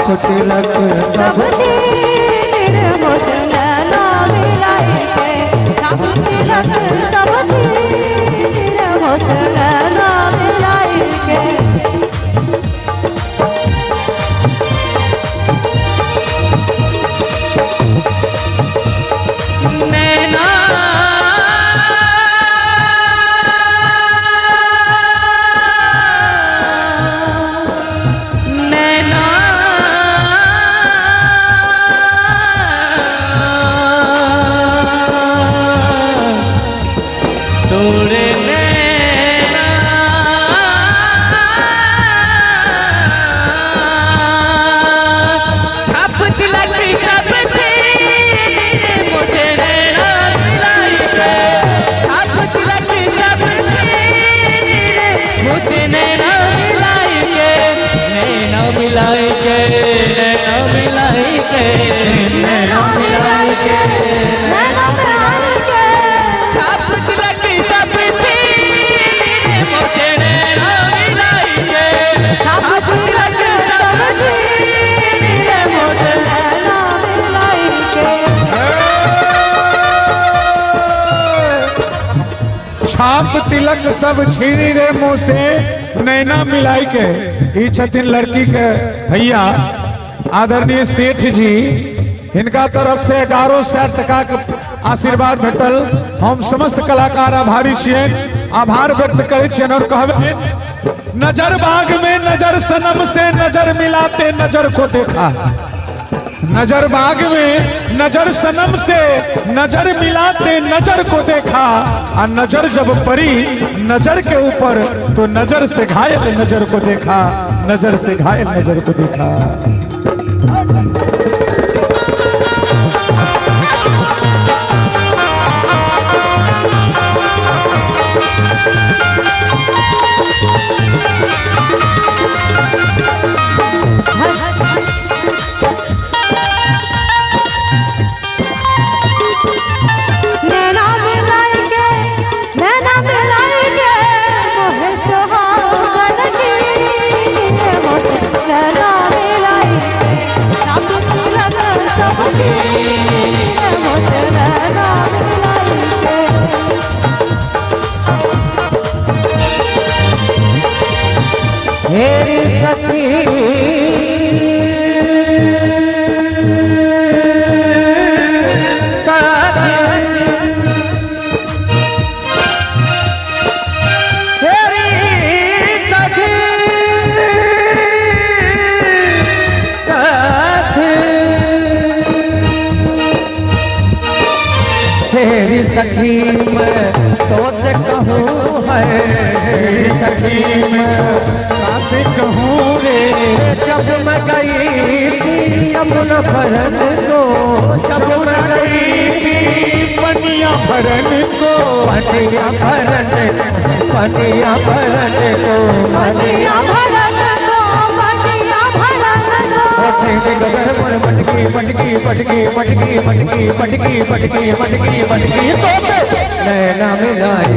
छाप तिलक सब चीर मुझे नैना मिलाई के छाप तिलक सब चीर मुझे नैना मिलाई के छाप तिलक सब छीनी रे मुँह से नैना मिलाई के। ई छथिन लड़की के भैया आदरणीय सेठ जी, इनका तरफ से 1100 टका के आशीर्वाद भेटल। हम समस्त कलाकार आभारी छियन, आभार व्यक्त करे छियन और कहबे नजर बाग में नजर सनम से नजर मिलाते नजर को देखा। नजर बाग में नजर सनम से नजर मिलाते नजर को देखा। और नजर जब पड़ी नजर के ऊपर तो नजर से घायल नजर को देखा। नजर से घायल नजर को देखा। मेरी सखी तेरी सखी मैं तो से कहूँ है। तेरी सखी मैं से कहूँ रे जब मैं गई थी यमुना भरन को। जब मैं गई थी पनिया भरन को। पनिया भरन पनिया भरन को। पनिया भरन को पनिया भरन को। मटकी मटकी मटकी मटकी मटकी मटकी मटकी मटकी मटकी तो नैना मिलाई